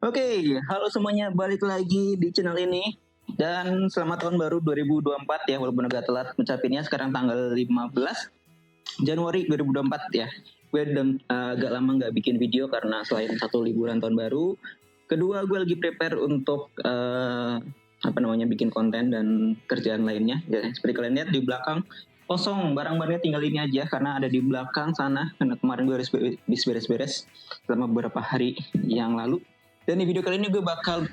Oke, halo semuanya, balik lagi di channel ini. Dan selamat tahun baru 2024 ya, walaupun agak telat mencapainya sekarang tanggal 15 Januari 2024 ya. Gue agak lama nggak bikin video karena selain satu liburan tahun baru, kedua gue lagi prepare untuk bikin konten dan kerjaan lainnya. Ya, seperti kalian lihat di belakang kosong, barang-barangnya tinggal ini aja karena ada di belakang sana. Karena kemarin gue harus beres-beres selama beberapa hari yang lalu. Dan di video kali ini gue bakal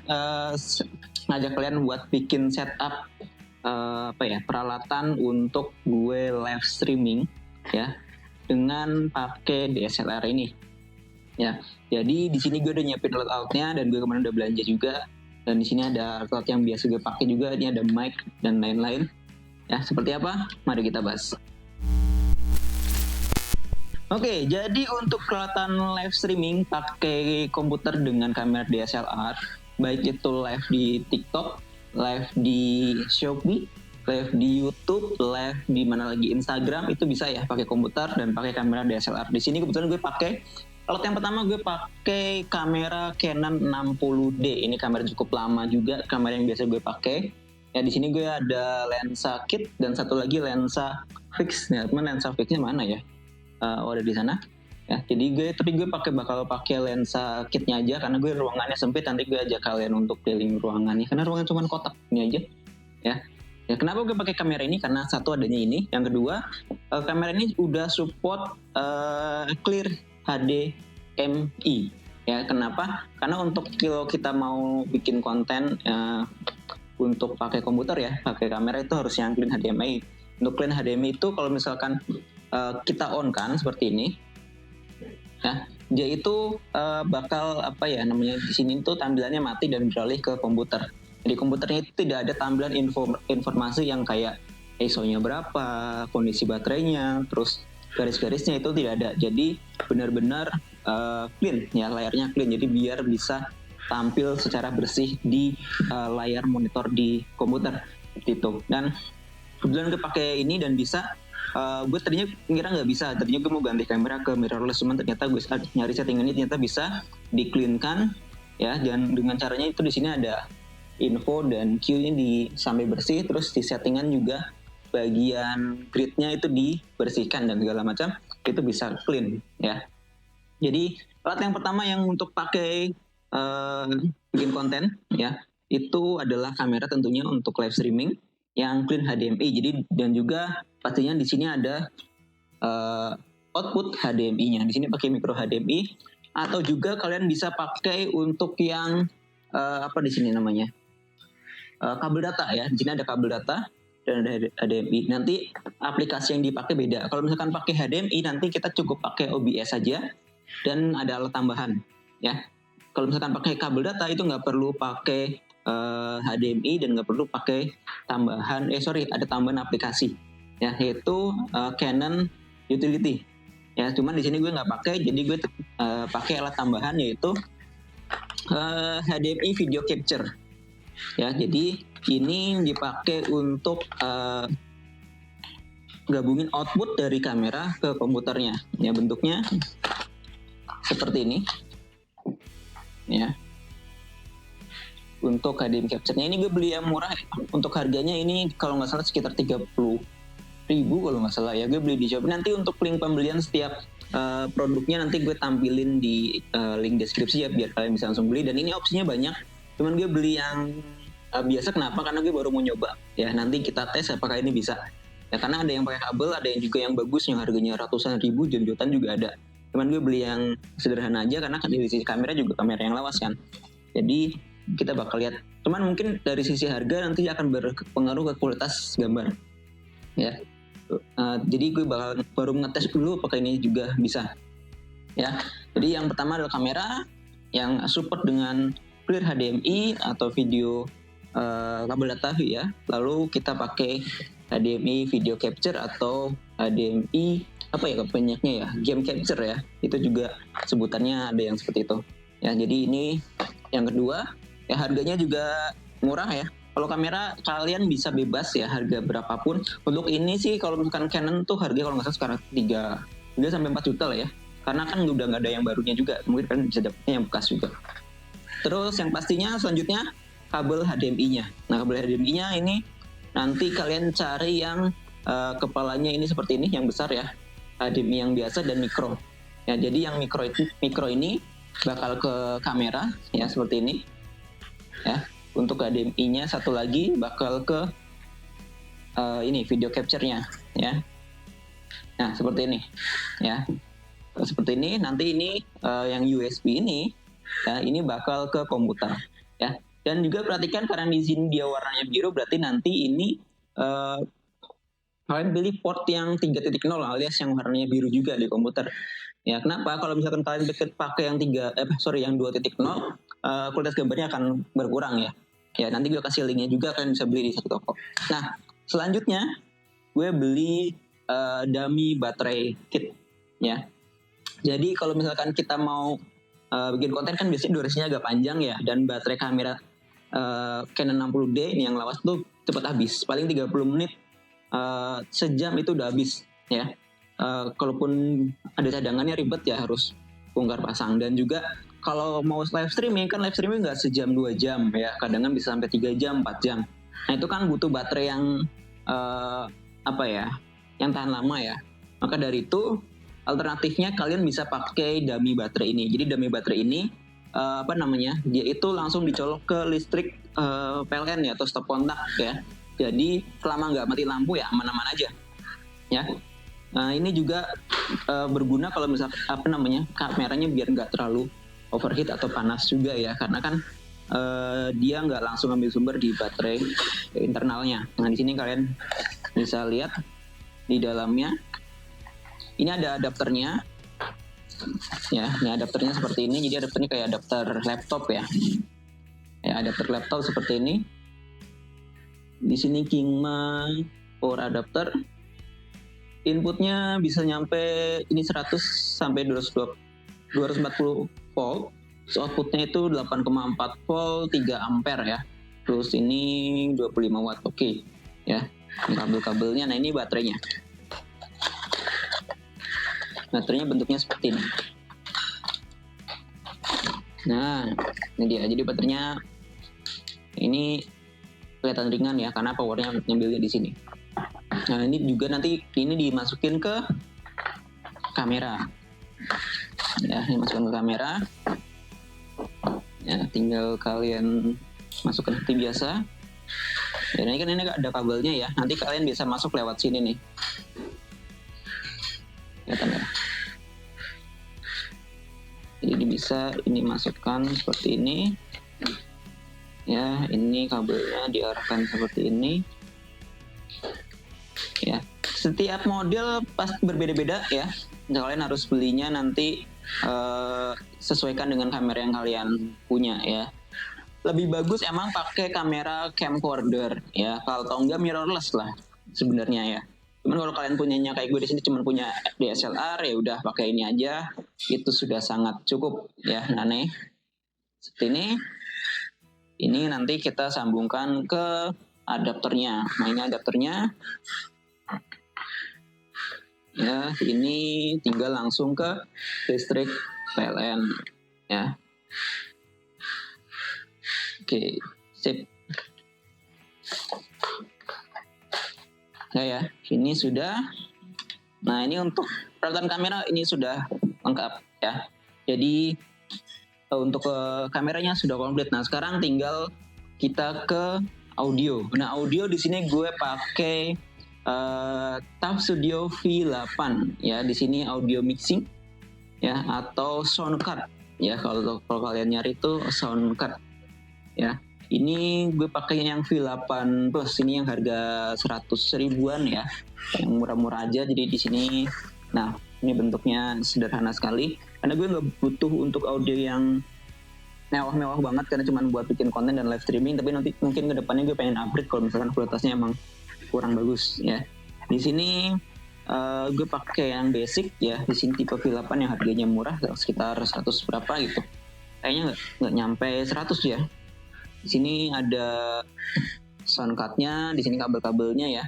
ngajak kalian buat bikin setup peralatan untuk gue live streaming ya dengan pakai DSLR ini. Ya, jadi di sini gue udah nyiapin alat-alatnya dan gue kemarin udah belanja juga. Dan di sini ada alat yang biasa gue pakai juga. Ini ada mic dan lain-lain. Ya, seperti apa? Mari kita bahas. Oke, jadi untuk peralatan live streaming pakai komputer dengan kamera DSLR, baik itu live di TikTok, live di Shopee, live di YouTube, live di mana lagi Instagram, itu bisa ya pakai komputer dan pakai kamera DSLR. Di sini kebetulan gue pakai alat yang pertama, gue pakai kamera Canon 60D. Ini kamera cukup lama juga, kamera yang biasa gue pakai. Ya di sini gue ada lensa kit dan satu lagi lensa fix. Ya, teman lensa fixnya mana ya? Ada di sana ya, jadi gue bakal pakai lensa kitnya aja karena gue ruangannya sempit. Nanti gue ajak kalian untuk keliling ruangannya karena ruangan cuma kotak ini aja ya. Kenapa gue pakai kamera ini? Karena satu adanya ini, yang kedua kamera ini udah support clear HDMI ya. Kenapa? Karena untuk kalau kita mau bikin konten untuk pakai komputer ya, pakai kamera itu harus yang clean HDMI. Untuk clean HDMI itu kalau misalkan kita on kan seperti ini ya, dia itu bakal di sini tuh tampilannya mati dan beralih ke komputer. Jadi komputernya itu tidak ada tampilan informasi yang kayak ISO-nya berapa, kondisi baterainya, terus garis-garisnya itu tidak ada. Jadi benar-benar clean ya, layarnya clean. Jadi biar bisa tampil secara bersih di layar monitor di komputer gitu. Dan kebetulan gue pakai ini dan bisa. Gue tadinya ngira nggak bisa, tadinya gue mau ganti kamera ke mirrorless, cuman ternyata gue nyari settingannya ternyata bisa di cleankan ya. Dan dengan caranya itu di sini ada info dan Q-nya sampai bersih, terus di settingan juga bagian gridnya itu dibersihkan dan segala macam, itu bisa clean ya. Jadi alat yang pertama yang untuk pakai bikin konten ya, itu adalah kamera tentunya untuk live streaming yang clean HDMI. Jadi dan juga pastinya di sini ada output HDMI-nya. Di sini pakai micro HDMI atau juga kalian bisa pakai untuk yang di sini namanya kabel data ya. Di sini ada kabel data dan ada HDMI. Nanti aplikasi yang dipakai beda. Kalau misalkan pakai HDMI nanti kita cukup pakai OBS saja dan ada alat tambahan ya. Kalau misalkan pakai kabel data itu nggak perlu pakai HDMI dan nggak perlu pakai ada tambahan aplikasi ya, yaitu Canon Utility ya. Cuman di sini gue nggak pakai, jadi gue pakai alat tambahan yaitu HDMI video capture ya. Jadi ini dipakai untuk gabungin output dari kamera ke komputernya ya. Bentuknya seperti ini ya. Untuk HDMI capture-nya ini gue beli yang murah. Untuk harganya ini kalau nggak salah sekitar 30.000 kalau nggak salah ya. Gue beli di Shopee. Nanti untuk link pembelian setiap produknya nanti gue tampilin di link deskripsi ya, biar kalian bisa langsung beli. Dan ini opsinya banyak. Cuman gue beli yang biasa. Kenapa? Karena gue baru mau nyoba ya. Nanti kita tes apakah ini bisa ya, karena ada yang pakai kabel, ada yang juga yang bagus yang harganya ratusan ribu, jutaan juga ada. Cuman gue beli yang sederhana aja karena kan dari sisi kamera juga kamera yang lawas kan. Jadi kita bakal lihat. Cuman mungkin dari sisi harga nanti akan berpengaruh ke kualitas gambar ya. Jadi gue baru ngetes dulu apakah ini juga bisa ya. Jadi yang pertama adalah kamera yang support dengan clear HDMI atau video kabel data ya. Lalu kita pakai HDMI video capture atau HDMI banyaknya ya, game capture ya. Itu juga sebutannya ada yang seperti itu ya. Jadi ini yang kedua ya, harganya juga murah ya. Kalau kamera kalian bisa bebas ya, harga berapapun. Untuk ini sih kalau misalkan Canon tuh harga kalau nggak salah sekarang 3 sampai 4 juta lah ya. Karena kan udah nggak ada yang barunya juga. Mungkin kan bisa dapetnya yang bekas juga. Terus yang pastinya selanjutnya kabel HDMI-nya. Nah, kabel HDMI-nya ini nanti kalian cari yang kepalanya ini seperti ini, yang besar ya. HDMI yang biasa dan mikro. Ya, jadi yang mikro ini bakal ke kamera ya seperti ini. Ya, untuk HDMI-nya satu lagi bakal ke ini video capture-nya ya. Nah, seperti ini ya. Seperti ini, nanti ini yang USB ini ya, ini bakal ke komputer ya. Dan juga perhatikan karena di sini dia warnanya biru, berarti nanti ini kalian pilih port yang 3.0 alias yang warnanya biru juga di komputer. Ya, kenapa? Kalau misalkan kalian pakai yang 2.0, kualitas gambarnya akan berkurang ya. Ya, nanti gue kasih linknya juga, kalian bisa beli di satu toko. Nah, selanjutnya gue beli dummy baterai kit ya. Jadi kalau misalkan kita mau bikin konten kan biasanya durasinya agak panjang ya, dan baterai kamera Canon 60D ini yang lawas tuh cepat habis, paling 30 menit sejam itu udah habis ya. Kalaupun ada cadangannya ribet ya, harus bongkar pasang. Dan juga kalau mau live streaming nggak sejam 2 jam ya, kadang bisa sampai 3 jam 4 jam. Nah itu kan butuh baterai yang yang tahan lama ya. Maka dari itu alternatifnya kalian bisa pakai dummy baterai ini. Jadi dummy baterai ini dia itu langsung dicolok ke listrik PLN ya, atau stop kontak ya. Jadi selama nggak mati lampu ya aman-aman aja ya. Nah ini juga berguna kalau misal kameranya biar nggak terlalu overheat atau panas juga ya, karena kan dia nggak langsung ambil sumber di baterai internalnya. Nah di sini kalian bisa lihat di dalamnya ini ada adapternya ya. Ini adapternya seperti ini, jadi adapternya kayak adapter laptop ya. Ya, adapter laptop seperti ini. Di sini Kingma power adapter. Inputnya bisa nyampe ini 100 sampai 240 volt. So, outputnya itu 8,4 volt 3 ampere ya. Terus ini 25 watt. Oke. Ya. Ini kabel-kabelnya. Nah, ini baterainya. Baterainya bentuknya seperti ini. Nah, ini dia. Jadi baterainya ini kelihatan ringan ya, karena powernya nyambilnya di sini. Nah, ini juga nanti ini dimasukin ke kamera. Ya, dimasukin ke kamera. Ya, tinggal kalian masukkan seperti biasa. Dan ini kan ini ada kabelnya ya. Nanti kalian bisa masuk lewat sini nih. Kelihatan ya. Jadi bisa ini masukkan seperti ini. Ya, ini kabelnya diarahkan seperti ini. Ya, setiap model pasti berbeda-beda ya. Kalian harus belinya nanti sesuaikan dengan kamera yang kalian punya ya. Lebih bagus emang pakai kamera camcorder ya, kalau enggak mirrorless lah sebenarnya ya. Cuman kalau kalian punyanya kayak gue di sini cuma punya DSLR, ya udah pakai ini aja, itu sudah sangat cukup ya. Nah nih seperti ini. Ini nanti kita sambungkan ke adapternya. Nah ini adapternya. Ya, ini tinggal langsung ke listrik PLN ya. Oke, sip. Ya, ini sudah. Nah, ini untuk peralatan kamera ini sudah lengkap ya. Jadi untuk kameranya sudah komplit. Nah, sekarang tinggal kita ke audio. Nah, audio di sini gue pakai TAF Studio V8 ya. Di sini audio mixing ya, atau sound card ya. Kalau kalian nyari itu sound card ya. Ini gue pakai yang V8 Plus, ini yang harga 100 ribuan ya, yang murah-murah aja. Jadi di sini, nah ini bentuknya sederhana sekali, karena gue nggak butuh untuk audio yang mewah-mewah banget, karena cuma buat bikin konten dan live streaming. Tapi nanti mungkin kedepannya gue pengen upgrade kalau misalkan kualitasnya emang kurang bagus ya. Di sini gue pakai yang basic ya. Di sini tipe V8 yang harganya murah, sekitar 100 berapa gitu. Kayaknya nggak nyampe 100 ya. Di sini ada sound card-nya, di sini kabel-kabelnya ya.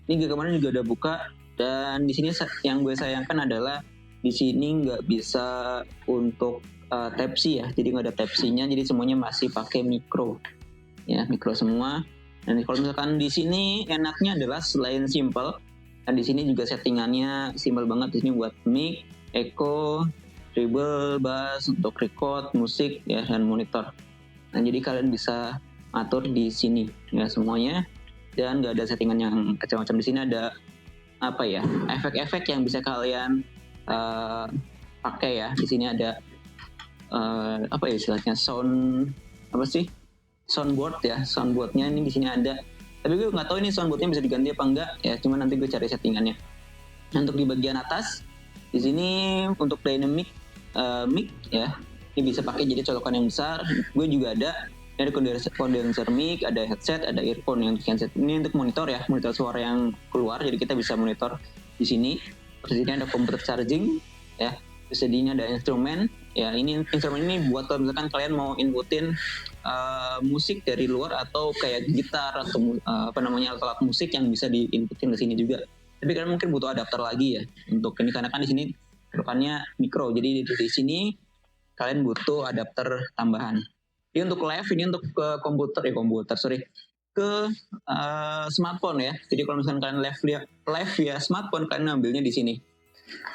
Ini gue kemarin juga udah buka, dan di sini yang gue sayangkan adalah di sini nggak bisa untuk Type C ya, jadi nggak ada Type C-nya, jadi semuanya masih pakai micro ya, micro semua. Dan kalau misalkan di sini enaknya adalah selain simple, dan di sini juga settingannya simple banget. Di sini buat mic, echo, treble, bass, untuk record musik ya, dan monitor. Nah jadi kalian bisa atur di sini ya semuanya, dan nggak ada settingan yang macam-macam. Di sini ada apa ya, efek-efek yang bisa kalian pakai ya. Di sini ada apa ya istilahnya, soundboard ya, soundboardnya ini di sini ada. Tapi gue nggak tahu ini soundboardnya bisa diganti apa enggak ya, cuman nanti gue cari settingannya. Untuk di bagian atas di sini untuk dynamic mic ya, ini bisa pakai jadi colokan yang besar. Gue juga ada condenser mic, ada headset, ada earphone. Yang untuk headset ini untuk monitor ya, monitor suara yang keluar, jadi kita bisa monitor di sini. Terus ini ada komputer charging ya. Terus ini ada instrumen ya, ini instrumen ini buat kalau misalkan kalian mau inputin musik dari luar atau kayak gitar atau alat musik yang bisa diinputin ke sini juga. Tapi kalian mungkin butuh adapter lagi ya untuk ini, karena kan di sini kedepannya micro, jadi di sini kalian butuh adapter tambahan. Ini untuk live, ini untuk ke ke smartphone ya. Jadi kalau misalkan kalian live via smartphone, kalian ambilnya di sini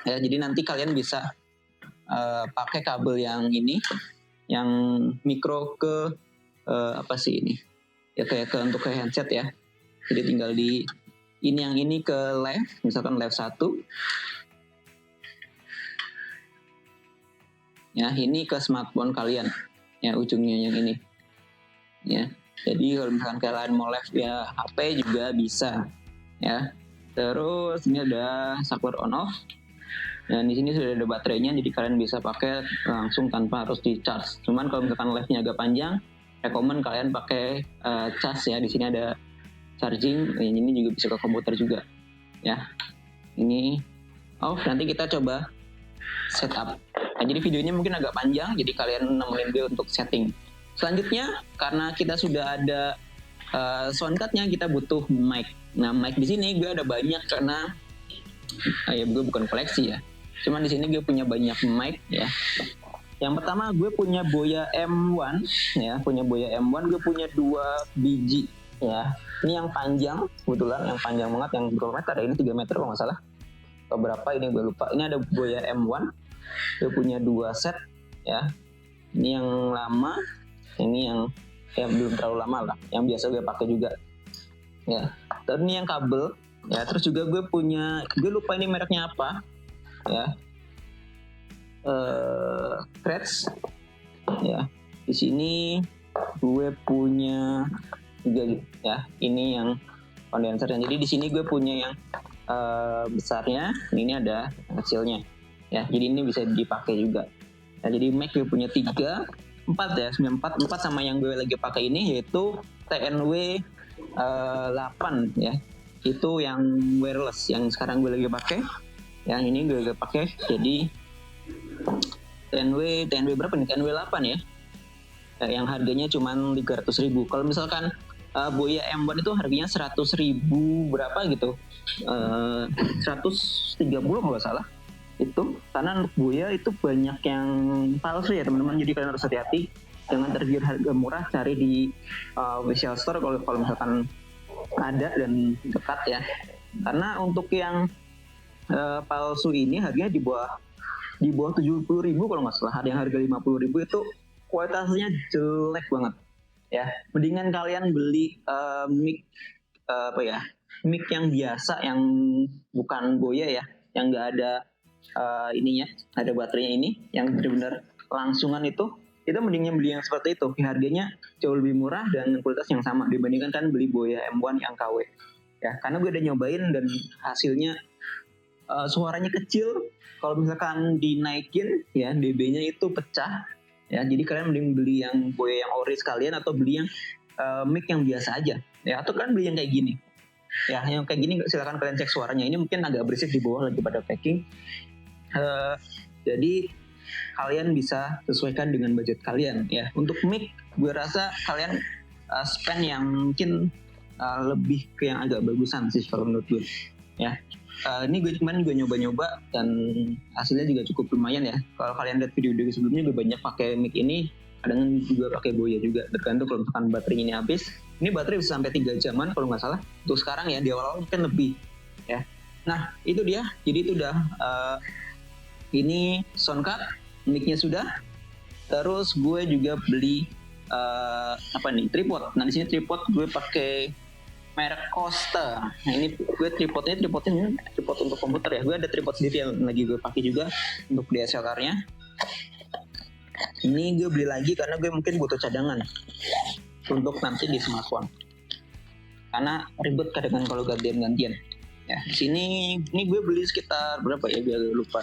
ya. Jadi nanti kalian bisa pakai kabel yang ini, yang micro ke apa sih ini ya, kayak untuk ke handset ya. Jadi tinggal di ini, yang ini ke live, misalkan live 1 ya, ini ke smartphone kalian ya, ujungnya yang ini ya. Jadi kalau misalkan kalian mau live via HP juga bisa ya. Terus ini ada sampler on off. Dan di sini sudah ada baterainya, jadi kalian bisa pakai langsung tanpa harus di charge. Cuman kalau misalkan live-nya agak panjang, rekomen kalian pakai charge ya. Di sini ada charging, ini juga bisa ke komputer juga ya. Ini off, nanti kita coba setup. Nah, jadi videonya mungkin agak panjang, jadi kalian nemenin gue untuk setting. Selanjutnya, karena kita sudah ada soundcard-nya, kita butuh mic. Nah, mic di sini gue ada banyak karena ya gue bukan koleksi ya. Cuman di sini gue punya banyak mic ya. Yang pertama gue punya Boya M1 ya, gue punya 2 biji ya. Ini yang panjang, kebetulan yang panjang banget, yang berapa meter ya? Ini 3 meter kalau nggak salah. Atau berapa ini gue lupa. Ini ada Boya M1, gue punya 2 set ya. Ini yang lama, ini yang belum terlalu lama lah, yang biasa gue pakai juga ya. Terus ini yang kabel ya. Terus juga gue punya, gue lupa ini mereknya apa ya, threads ya. Di sini gue punya 3 ya. Ini yang kondensernya. Jadi di sini gue punya yang besarnya, ini ada kecilnya ya. Jadi ini bisa dipakai juga. Nah, jadi mic gue punya 4 ya, 4 sama yang gue lagi pakai ini, yaitu TNW 8 ya. Itu yang wireless yang sekarang gue lagi pakai. Yang ini gue lagi pakai. Jadi TNW berapa nih? TNW 8 ya. Yang harganya cuma 300.000. Kalau misalkan Boya M1 itu harganya 100.000 berapa gitu. 130 kalau nggak salah. Itu karena untuk Boya itu banyak yang palsu ya teman-teman, jadi kalian harus hati-hati, jangan tergiur harga murah, cari di official store kalau misalkan ada dan dekat ya. Karena untuk yang palsu ini harganya di bawah 70.000 kalau nggak salah. Ada yang harga 50.000, itu kualitasnya jelek banget ya. Mendingan kalian beli mic mic yang biasa, yang bukan Boya ya, yang nggak ada ininya, ada baterainya ini, yang benar-benar langsungan. Itu mendingnya beli yang seperti itu, harganya jauh lebih murah dan kualitas yang sama dibandingkan kan beli Boya M1 yang KW ya. Karena gue udah nyobain dan hasilnya suaranya kecil, kalau misalkan dinaikin ya dB-nya itu pecah ya. Jadi kalian mending beli yang Boya yang ori sekalian, atau beli yang mic yang biasa aja ya, atau kan beli yang kayak gini ya. Yang kayak gini silakan kalian cek suaranya, ini mungkin agak berisik di bawah lagi pada packing. Jadi kalian bisa sesuaikan dengan budget kalian ya. Untuk mic gue rasa kalian spend yang mungkin lebih ke yang agak bagusan sih kalau menurut gue ya. Ini gue kemarin juga nyoba-nyoba dan hasilnya juga cukup lumayan ya. Kalau kalian lihat video-video sebelumnya gue banyak pakai mic ini, kadang juga pakai Boya juga. Tergantung kalau misalkan baterainya ini habis. Ini baterai bisa sampai 3 jaman kalau nggak salah. Untuk sekarang ya, di awal-awal mungkin lebih ya. Nah itu dia. Jadi itu udah ini sound card, mic-nya sudah. Terus gue juga beli tripod. Nah di sini tripod gue pakai merek Costa. Nah ini gue tripodnya tripod untuk komputer ya. Gue ada tripod sendiri yang lagi gue pakai juga untuk DSLR-nya. Ini gue beli lagi karena gue mungkin butuh cadangan untuk nanti di smartphone. Karena ribet kadang kalau gantian. Ya, di sini ini gue beli sekitar berapa ya? Gue lupa.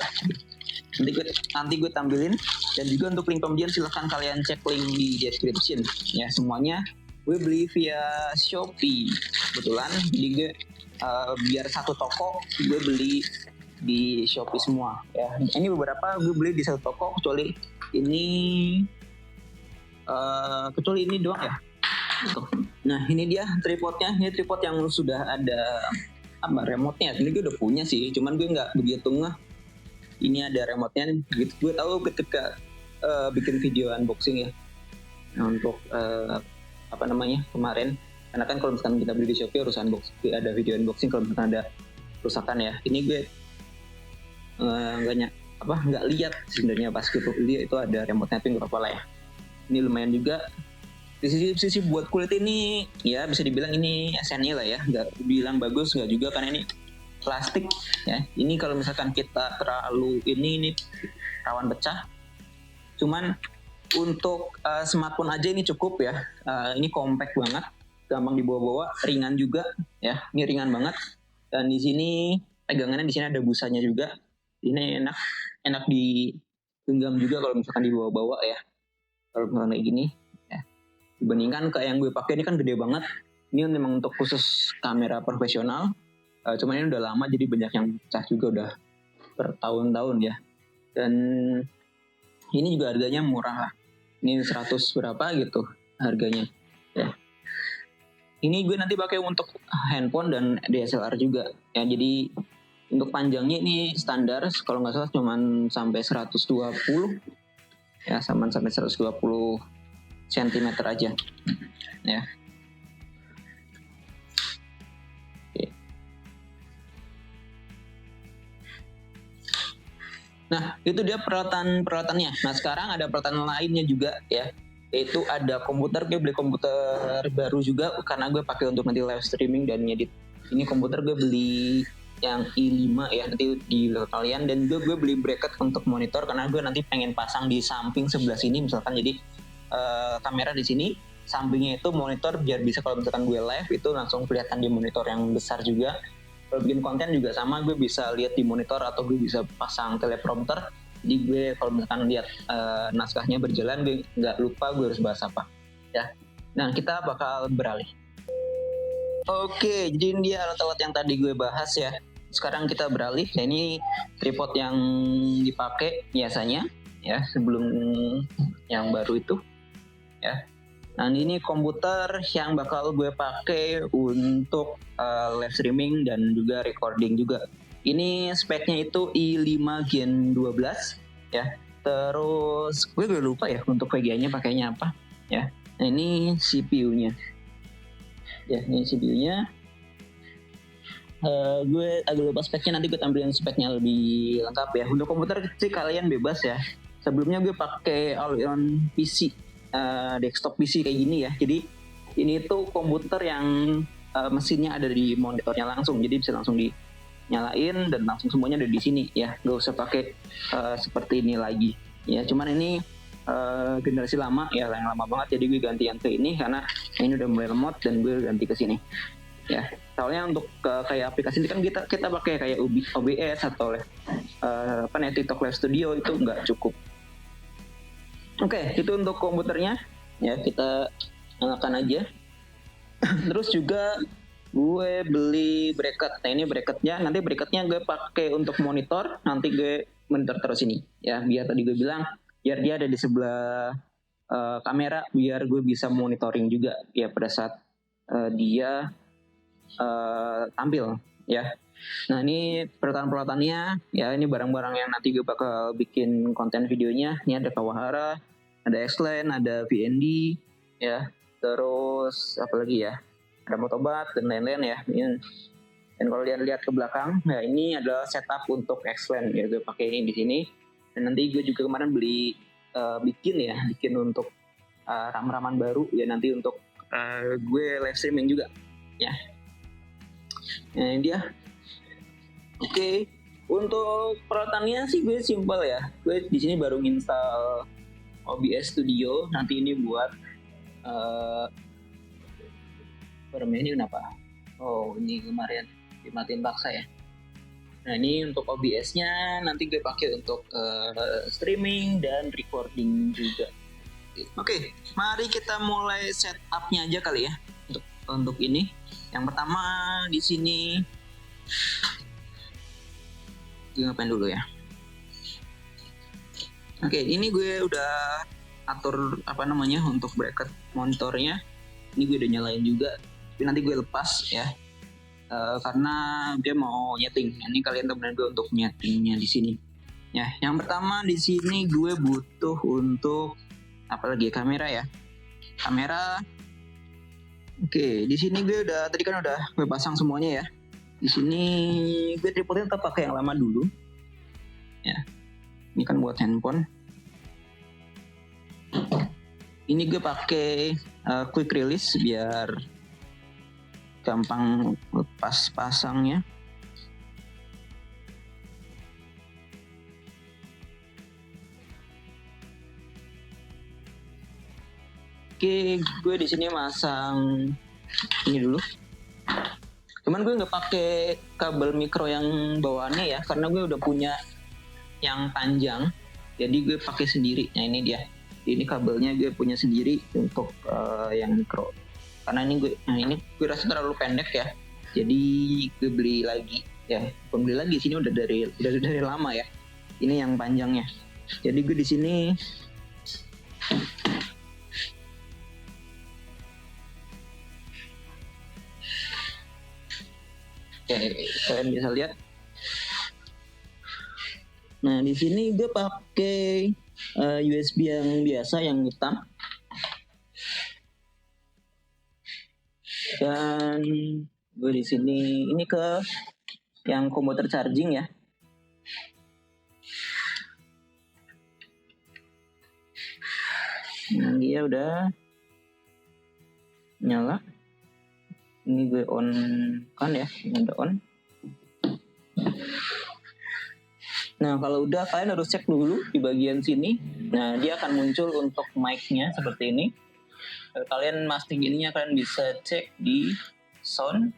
Nanti gue tampilin, dan juga untuk link pembelian silahkan kalian cek link di description ya. Semuanya gue beli via Shopee kebetulan, jadi gue biar satu toko gue beli di Shopee semua ya. Ini beberapa gue beli di satu toko kecuali ini doang ya. Nah ini dia tripodnya. Ini tripod yang sudah ada remote-nya. Ini gue udah punya sih, cuman gue nggak begitu ngeh ini ada remote-nya gitu. Gue tahu ketika bikin video unboxing ya, untuk kemarin, karena kan kalau misalkan kita beli di Shopee harus ada video unboxing kalau misalkan ada kerusakan ya. Ini gue nggak lihat sebenarnya pas gue beli itu ada remote-nya, tapi nggak apa-apa lah ya. Ini lumayan juga. Di sisi buat kulit ini ya bisa dibilang ini SNI lah ya, nggak bilang bagus nggak juga karena ini plastik ya. Ini kalau misalkan kita terlalu ini rawan pecah. Cuman untuk smartphone aja ini cukup ya. Ini compact banget, gampang dibawa-bawa, ringan juga ya. Ini ringan banget. Dan di sini pegangannya, di sini ada busanya juga. Ini enak digenggam juga kalau misalkan dibawa-bawa ya. Kalau misalkan kayak gini ya. Dibandingkan kayak yang gue pakai ini kan gede banget. Ini memang untuk khusus kamera profesional. Cuman ini udah lama jadi banyak yang pecah juga, udah bertahun-tahun ya. Dan ini juga harganya murah lah. Ini 100 berapa gitu harganya ya. Ini gue nanti pakai untuk handphone dan DSLR juga ya. Jadi untuk panjangnya ini standar kalau nggak salah cuman sampai 120 ya, sampai 120 cm aja ya. Nah itu dia peralatannya. Nah sekarang ada peralatan lainnya juga ya, yaitu ada komputer. Gue beli komputer baru juga karena gue pakai untuk nanti live streaming dan ngedit. Ini komputer gue beli yang i5 ya, nanti di kalian. Dan gue beli bracket untuk monitor karena gue nanti pengen pasang di samping sebelah sini misalkan. Jadi kamera di sini, sampingnya itu monitor biar bisa kalau misalkan gue live itu langsung kelihatan di monitor yang besar juga. Kalau bikin konten juga sama, gue bisa lihat di monitor atau gue bisa pasang teleprompter. Jadi gue kalau misalkan lihat naskahnya berjalan, gue nggak lupa gue harus bahas apa ya. Nah kita bakal beralih. Oke, jadi ini dia alat-alat yang tadi gue bahas ya. Sekarang kita beralih. Nah, ini tripod yang dipakai biasanya ya sebelum yang baru itu ya. Nah ini komputer yang bakal gue pakai untuk live streaming dan juga recording juga. Ini speknya itu i5 Gen 12 ya. Terus gue lupa ya untuk VGA-nya pakainya apa ya. Nah ini CPU-nya. Ya ini CPU-nya. Gue agak lupa speknya, nanti gue tampilin speknya lebih lengkap ya. Untuk komputer sih kalian bebas ya. Sebelumnya gue pakai all-in-one PC. Desktop PC kayak gini ya. Jadi ini tuh komputer yang mesinnya ada di monitornya langsung, jadi bisa langsung dinyalain dan langsung semuanya ada di sini ya. Gak usah pakai seperti ini lagi ya. Cuman ini generasi lama ya, yang lama banget, jadi gue ganti yang ke ini karena ini udah mulai lemot dan gue ganti ke sini ya. Soalnya untuk kayak aplikasi ini kan kita pakai kayak OBS atau TikTok Live Studio itu nggak cukup. Oke, itu untuk komputernya ya, kita nyalakan aja. Terus juga gue beli bracket. Nah ini bracketnya, nanti bracketnya gue pakai untuk monitor. Nanti gue monitor terus ini ya, biar tadi gue bilang biar dia ada di sebelah kamera, biar gue bisa monitoring juga ya pada saat dia tampil ya. Nah ini peralatan-peralatannya, ya ini barang-barang yang nanti gue bakal bikin konten videonya. Ini ada Kawahara, ada X-Lane, ada VND, ya. Terus apa lagi ya? Ada Motobat dan lain-lain ya. Dan kalau lihat ke belakang, nah ini adalah setup untuk X-Lane ya, gue pakai ini di sini. Dan nanti gue juga kemarin bikin untuk ram-raman baru ya, nanti untuk gue live streaming juga ya. Nah ini dia. Oke. Untuk peralatannya sih gue simpel ya. Gue di sini baru install OBS Studio. Nanti ini buat ini kenapa? Oh ini kemarin dimatiin paksa ya. Nah ini untuk OBS-nya nanti gue pakai untuk streaming dan recording juga. Oke, mari kita mulai setup-nya aja kali ya untuk ini. Yang pertama di sini gue ngapain dulu ya? Oke, ini gue udah atur untuk bracket monitornya. Ini gue udah nyalain juga. Tapi nanti gue lepas ya. Karena dia mau nyeting. Ini kalian temenin gue untuk nyetingnya di sini. Ya, yang pertama di sini gue butuh untuk kamera ya. Kamera. Oke, di sini gue tadi kan udah gue pasang semuanya ya. Di sini gue tripodnya tetap pakai yang lama dulu. Ya. Ini kan buat handphone. Ini gue pakai quick release biar gampang lepas pasangnya. Oke, gue di sini masang ini dulu. Cuman gue nggak pakai kabel mikro yang bawaannya ya, karena gue udah punya yang panjang. Jadi gue pakai sendiri. Nah ini dia. Ini kabelnya gue punya sendiri untuk yang mikro. Karena ini gue rasa terlalu pendek ya. Jadi gue beli lagi ya. Bukan beli lagi, sini udah dari lama ya. Ini yang panjangnya. Jadi gue di sini kalian bisa lihat. Nah di sini gue pakai USB yang biasa yang hitam. Dan gue di sini ini ke yang komputer charging ya. Nah dia udah nyala. Ini gue on kan ya, ini udah on. Nah kalau udah, kalian harus cek dulu di bagian sini. Nah dia akan muncul untuk mic-nya seperti ini. Kalian mastinginnya kalian bisa cek di sound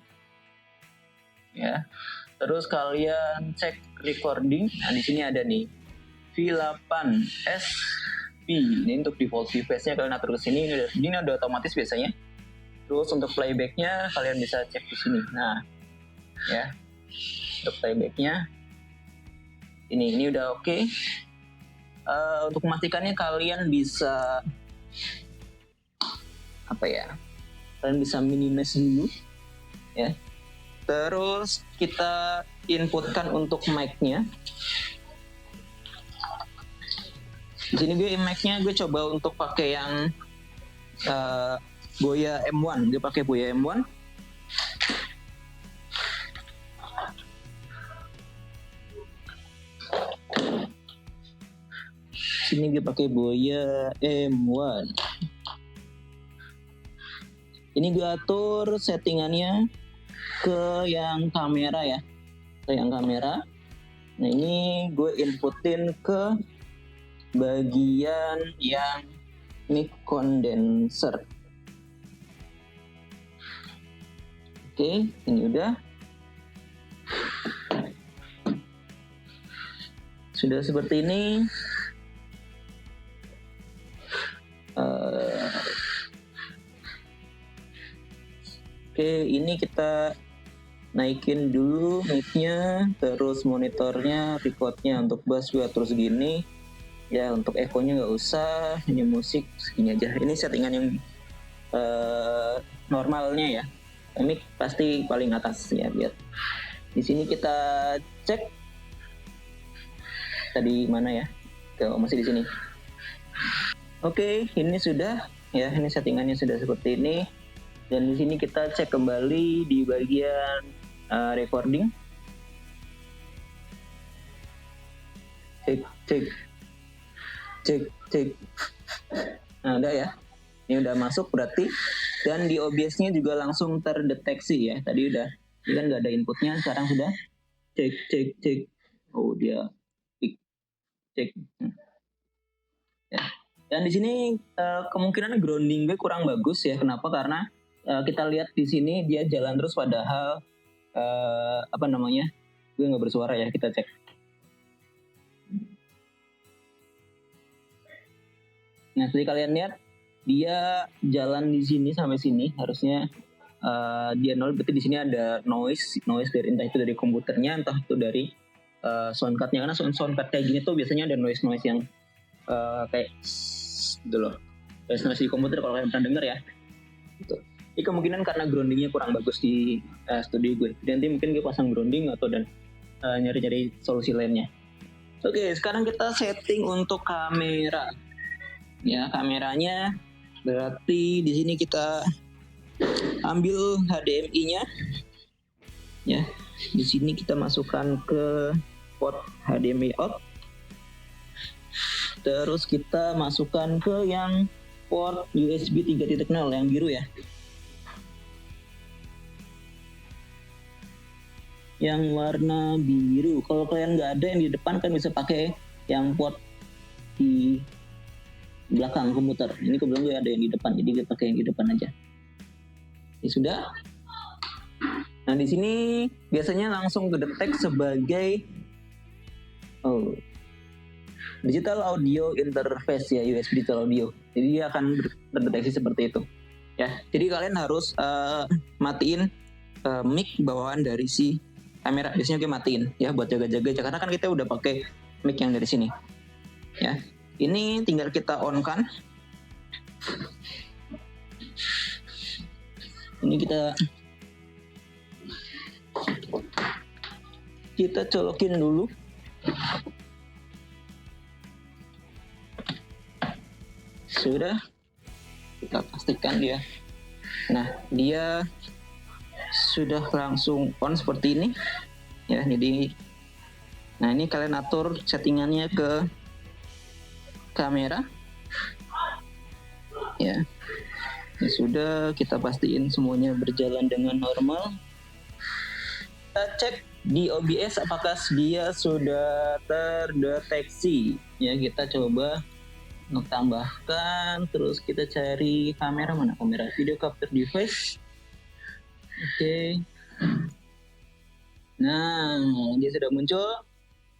ya. Terus kalian cek recording. Nah di sini ada nih V8SP. Ini untuk default V-Face-nya kalian atur ke sini. Ini udah otomatis biasanya. Terus untuk playback-nya kalian bisa cek di sini. Nah, ya. Untuk playback-nya ini udah oke. Untuk memastikannya kalian bisa kalian bisa minimize dulu ya. Terus kita inputkan untuk mic-nya. Di sini mic-nya gue coba untuk pakai yang Boya M1. Gue pakai Boya M1. Sini gue pakai Boya M1. Ini gue atur settingannya ke yang kamera ya. Ke yang kamera. Nah ini gue inputin ke bagian yang mic condenser. Oke, ini udah. Sudah seperti ini. Oke, ini kita naikin dulu mic-nya, terus monitornya, recordnya untuk bass gue atur segini. Ya untuk echo-nya nggak usah, ini musik segini aja. Ini settingan yang normalnya ya. Mic pasti paling atas ya biar Di sini kita cek tadi mana ya? Masih di sini. Oke, ini sudah ya, ini settingannya sudah seperti ini. Dan di sini kita cek kembali di bagian recording. Cek. Nah, udah ya. Ini udah masuk berarti. Dan di OBS-nya juga langsung terdeteksi ya. Tadi udah, ini kan nggak ada inputnya, sekarang sudah cek. Oh, dia cek. Ya. Dan di sini kemungkinan grounding gue kurang bagus ya. Kenapa? Karena kita lihat di sini dia jalan terus, padahal gue nggak bersuara ya. Kita cek. Nah, seperti kalian lihat dia jalan di sini sampai sini, harusnya dia nol. Berarti di sini ada noise dari, entah itu dari komputernya, entah itu dari soundcardnya. Karena soundcard kayak gini tuh biasanya ada noise yang kayak gitu loh, noise di komputer kalau kalian pernah dengar ya. Gitu. Ini kemungkinan karena groundingnya kurang bagus di studio gue. Jadi nanti mungkin gue pasang grounding atau dan nyari-nyari solusi lainnya. Oke, sekarang kita setting untuk kamera. Ya, kameranya berarti di sini kita ambil HDMI-nya. Ya, di sini kita masukkan ke port HDMI out. Terus kita masukkan ke yang port USB 3.0 yang biru ya. Yang warna biru. Kalau kalian nggak ada yang di depan kan bisa pakai yang port di belakang komputer. Ini kebetulan gue ada yang di depan, jadi gue pakai yang di depan aja. Ini sudah. Nah, di sini biasanya langsung kedetek sebagai digital audio interface ya, USB digital audio. Jadi dia akan terdeteksi seperti itu. Ya, jadi kalian harus matiin mic bawaan dari si kamera. Biasanya gue matiin ya buat jaga-jaga, karena kan kita udah pakai mic yang dari sini. Ya, ini tinggal kita on kan. Ini kita colokin dulu. Sudah, kita pastikan dia. Nah, dia sudah langsung on seperti ini ya. Jadi nah, ini kalian atur settingannya ke kamera ya. Ini sudah, kita pastiin semuanya berjalan dengan normal. Kita cek di OBS apakah dia sudah terdeteksi ya. Kita coba untuk tambahkan, terus kita cari kamera, mana kamera video capture device. Oke. Nah, dia sudah muncul.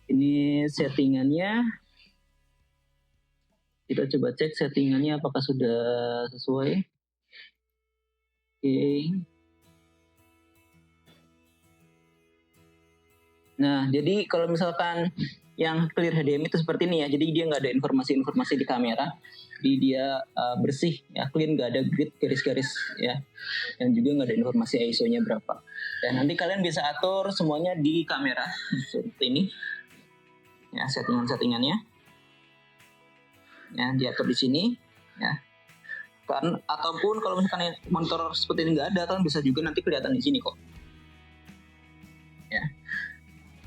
Ini settingannya. Kita coba cek settingannya apakah sudah sesuai. Oke. Nah, jadi kalau misalkan yang clear HDMI itu seperti ini ya. Jadi dia nggak ada informasi-informasi di kamera. Jadi dia bersih ya, clean, nggak ada grid garis-garis ya. Dan juga nggak ada informasi ISO-nya berapa. Dan nanti kalian bisa atur semuanya di kamera seperti ini. Ya, settingannya. Ya, diatur di sini ya. Kan ataupun kalau misalkan monitor seperti ini nggak ada, kalian bisa juga nanti kelihatan di sini kok. Ya.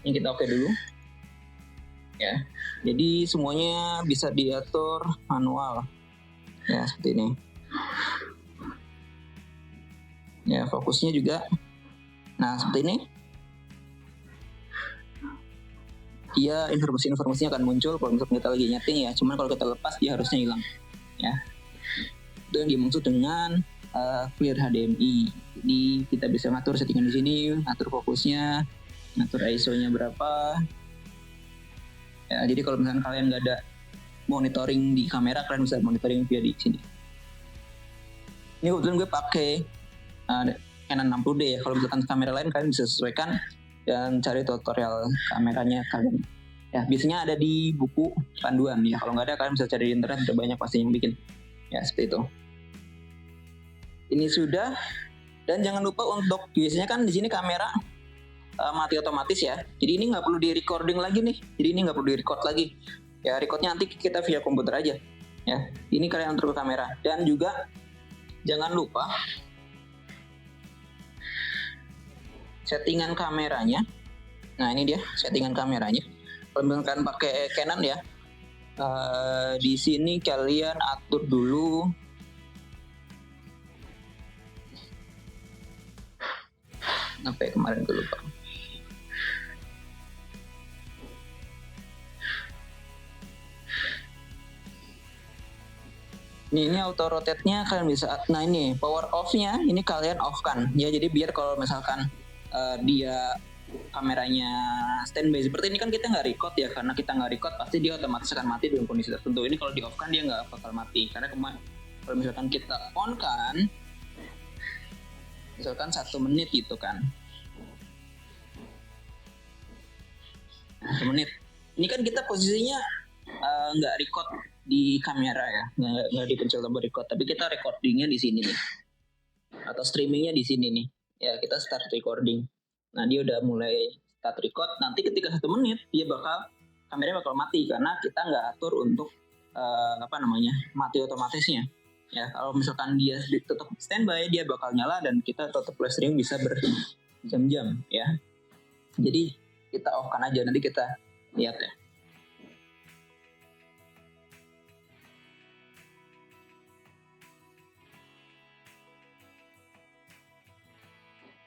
Ini kita oke dulu. Ya, jadi semuanya bisa diatur manual ya, seperti ini ya. Fokusnya juga nah seperti ini, dia informasinya akan muncul kalau misalnya kita lagi nyeting ya. Cuman kalau kita lepas dia harusnya hilang ya. Dan dimaksud dengan clear HDMI. Jadi kita bisa ngatur settingan di sini, ngatur fokusnya, ngatur ISO-nya berapa. Ya, jadi kalau misalkan kalian nggak ada monitoring di kamera, kalian bisa monitoring via di sini. Ini kebetulan gue pakai Canon 60D ya. Kalau misalkan kamera lain kalian bisa sesuaikan dan cari tutorial kameranya kalian. Ya, biasanya ada di buku panduan ya. Kalau nggak ada, kalian bisa cari di internet, ada banyak pasti yang bikin. Ya, seperti itu. Ini sudah. Dan jangan lupa untuk biasanya kan di sini kamera mati otomatis ya. Jadi ini nggak perlu di recording lagi nih. Jadi ini nggak perlu di record lagi. Ya recordnya nanti kita via komputer aja. Ya, ini kalian atur ke kamera. Dan juga jangan lupa settingan kameranya. Nah ini dia settingan kameranya. Kalau misalkan pakai Canon ya, di sini kalian atur dulu apa ya, kemarin gue lupa. Ini auto rotate-nya kalian bisa. Nah ini power off-nya ini kalian off kan ya. Jadi biar kalau misalkan dia kameranya standby seperti ini kan kita nggak record ya, karena kita nggak record pasti dia otomatis akan mati dalam kondisi tertentu. Ini kalau di off kan dia nggak bakal mati, karena kalau misalkan kita on kan, misalkan 1 menit gitu kan, 1 menit ini kan kita posisinya nggak record di kamera ya, nggak dipencet tombol record, tapi kita recordingnya di sini nih, atau streamingnya di sini nih ya. Kita start recording. Nah dia udah mulai start record. Nanti ketika 1 menit dia kameranya bakal mati, karena kita nggak atur untuk mati otomatisnya ya. Kalau misalkan dia tetap standby dia bakal nyala dan kita tetap live streaming bisa berjam-jam ya. Jadi kita off kan aja, nanti kita lihat ya.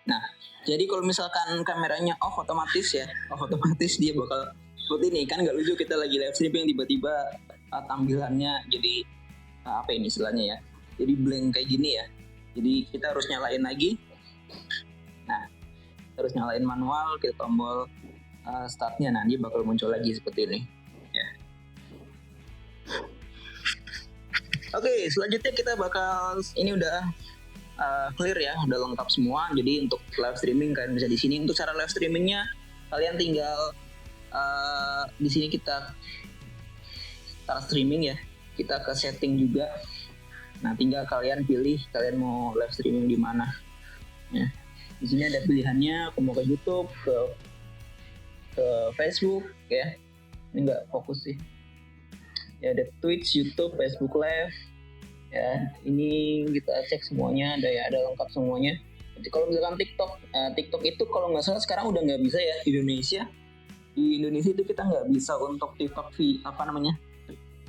Nah, jadi kalau misalkan kameranya off otomatis dia bakal seperti ini kan. Nggak lucu kita lagi live streaming tiba-tiba tampilannya jadi apa ini istilahnya ya, jadi blank kayak gini ya. Jadi kita harus nyalain lagi. Nah, terus nyalain manual, kita tombol startnya, nah dia bakal muncul lagi seperti ini ya. Oke, selanjutnya kita bakal, ini udah clear ya, udah lengkap semua. Jadi untuk live streaming kalian bisa di sini. Untuk cara live streamingnya kalian tinggal di sini kita start streaming ya, kita ke setting juga. Nah tinggal kalian pilih kalian mau live streaming di mana ya. Di sini ada pilihannya, aku mau ke YouTube, ke Facebook ya. Ini nggak fokus sih ya. Ada Twitch, YouTube, Facebook Live ya. Ini kita cek semuanya, ada lengkap semuanya. Jadi kalau misalkan TikTok itu kalau nggak salah sekarang udah nggak bisa ya di Indonesia. Di Indonesia itu kita nggak bisa untuk TikTok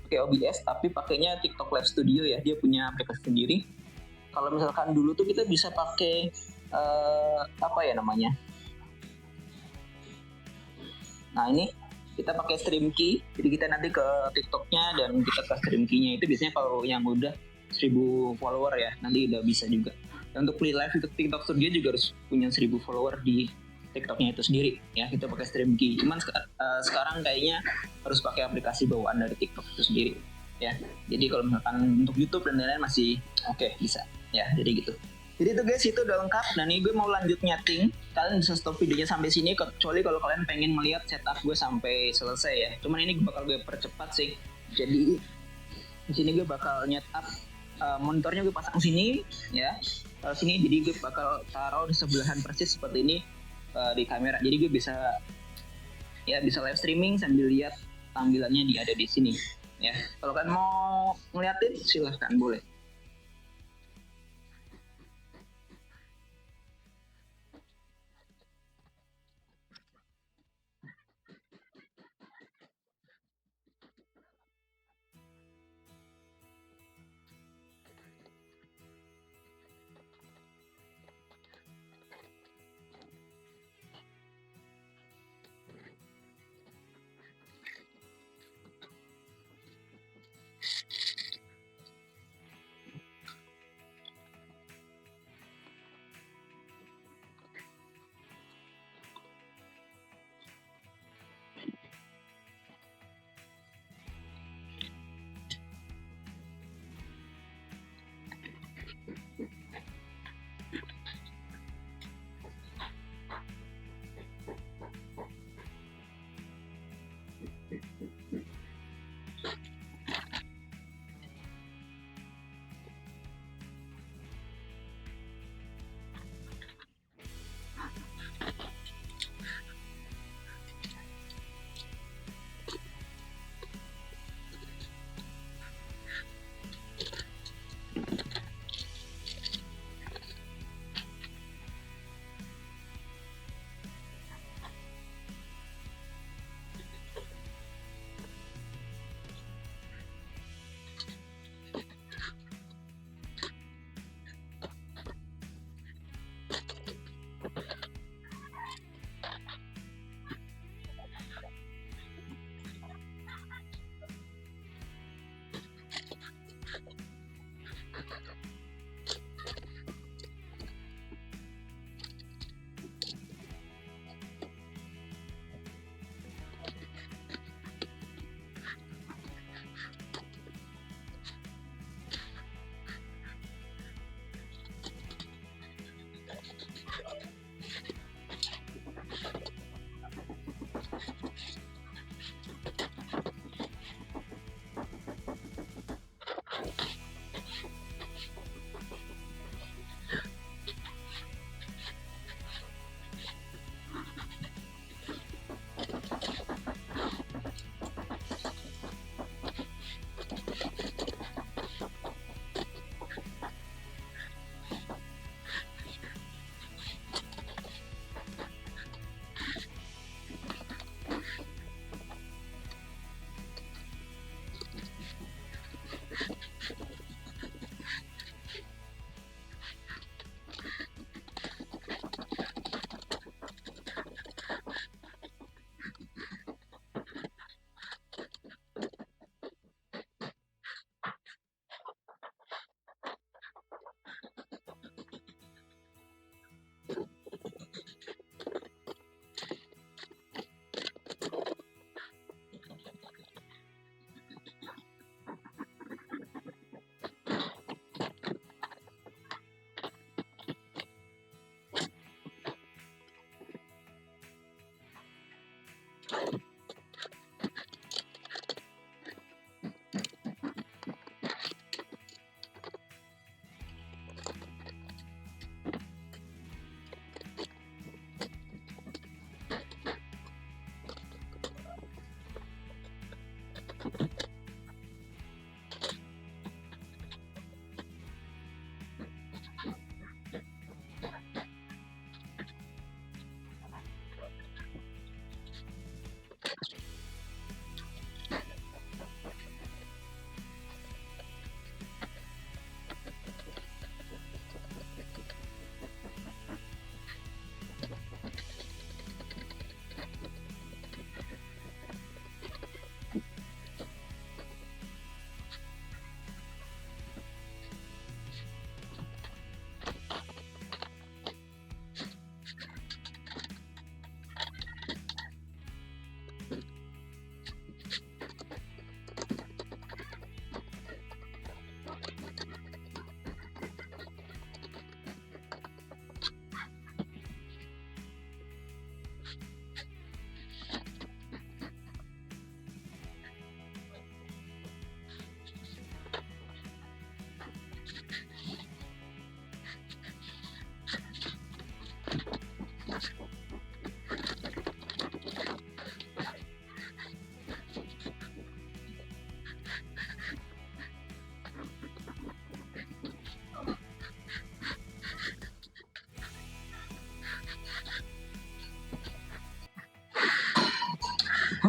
pakai OBS, tapi pakainya TikTok Live Studio ya. Dia punya aplikasi sendiri. Kalau misalkan dulu tuh kita bisa pakai nah ini kita pakai stream key. Jadi kita nanti ke TikToknya dan kita ke stream key-nya. Itu biasanya kalau yang udah 1000 follower ya, nanti udah bisa juga. Dan untuk play live untuk TikTok Studio juga harus punya 1000 follower di TikToknya itu sendiri ya. Kita pakai stream key. Cuman sekarang kayaknya harus pakai aplikasi bawaan dari TikTok itu sendiri ya. Jadi kalau misalkan untuk YouTube dan lain-lain masih oke, bisa ya. Jadi gitu. Jadi itu guys, itu udah lengkap. Dan ini gue mau lanjut nyeting. Kalian bisa stop videonya sampai sini, kecuali kalau kalian pengen melihat setup gue sampai selesai ya. Cuman ini bakal gue percepat sih. Jadi di sini gue bakal nyetup monitornya, gue pasang sini ya. Kalau sini jadi gue bakal taruh di sebelahan persis seperti ini di kamera. Jadi gue bisa live streaming sambil lihat tampilannya ada di sini ya. Kalau kalian mau ngeliatin silahkan, boleh.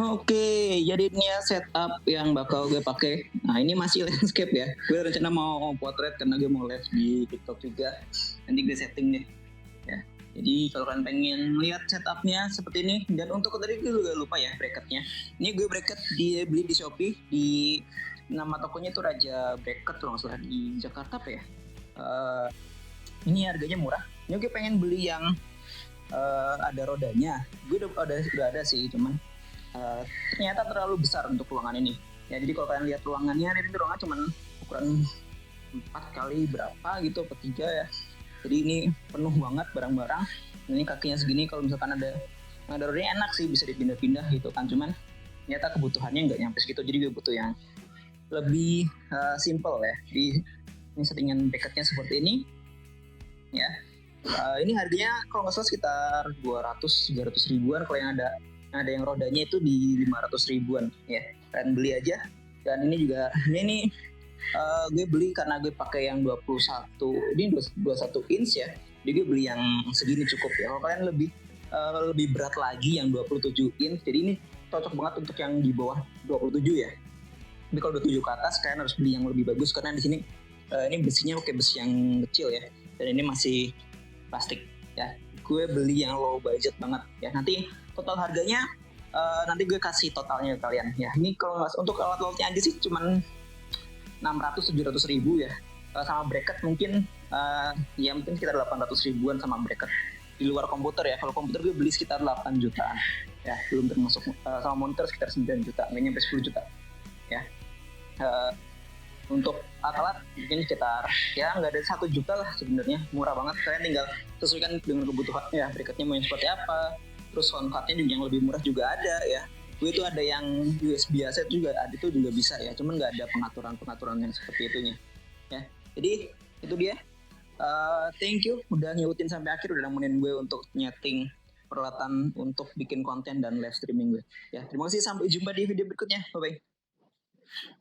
Oke, jadi ini ya setup yang bakal gue pakai. Nah, ini masih landscape ya. Gue rencana mau potret karena gue mau live di TikTok juga. Nanti gue setting deh. Ya. Jadi kalau kalian pengen lihat setupnya seperti ini, dan untuk tadi gue juga lupa ya bracketnya. Ini gue bracket beli di Shopee, di nama tokonya itu Raja Bracket kalau nggak salah di Jakarta apa ya. Eh, ini harganya murah. Ini gue pengen beli yang ada rodanya. Gue udah ada sih, cuman ternyata terlalu besar untuk ruangan ini. Ya, jadi kalau kalian lihat ruangannya, ini ruangan cuman ukuran 4 kali berapa gitu, atau 3 ya. Jadi ini penuh banget barang-barang. Ini kakinya segini, kalau misalkan ada rodanya enak sih, bisa dipindah-pindah gitu kan. Cuman ternyata kebutuhannya nggak nyampe segitu, jadi gue butuh yang lebih simple ya. Di ini settingan bracketnya seperti ini ya. Ini harganya kalau nggak salah sekitar 200-300 ribuan. Kalau yang ada yang rodanya itu di 500 ribuan ya. Kalian beli aja. Dan ini juga ini gue beli karena gue pakai yang 21, ini 21 inch ya. Jadi gue beli yang segini cukup ya. Kalau kalian lebih berat lagi yang 27 inch. Jadi ini cocok banget untuk yang di bawah 27 ya. Tapi kalau 27 ke atas kalian harus beli yang lebih bagus karena di sini ini besinya pakai besi yang kecil ya. Dan ini masih plastik ya. Gue beli yang low budget banget ya. Nanti total harganya nanti gue kasih totalnya ke kalian ya. Ini kalau nggak untuk alat-alatnya aja sih cuman 600-700 ribu ya. Sama bracket mungkin ya mungkin sekitar 800 ribuan sama bracket di luar komputer ya. Kalau komputer gue beli sekitar 8 jutaan ya, belum termasuk sama monitor sekitar 9 juta, nggak nyampe 10 juta ya. Untuk alat mungkin sekitar ya nggak ada 1 juta lah sebenarnya, murah banget. Kalian tinggal sesuaikan dengan kebutuhan ya, bracketnya mau yang seperti apa. Terus soundcardnya juga yang lebih murah juga ada ya. Gue itu ada yang USB biasa juga ada, itu juga bisa ya, cuman nggak ada pengaturan yang seperti itunya ya. Jadi itu dia. Thank you udah ngikutin sampai akhir, udah nemenin gue untuk nyeting peralatan untuk bikin konten dan live streaming gue ya. Terima kasih, sampai jumpa di video berikutnya, bye bye.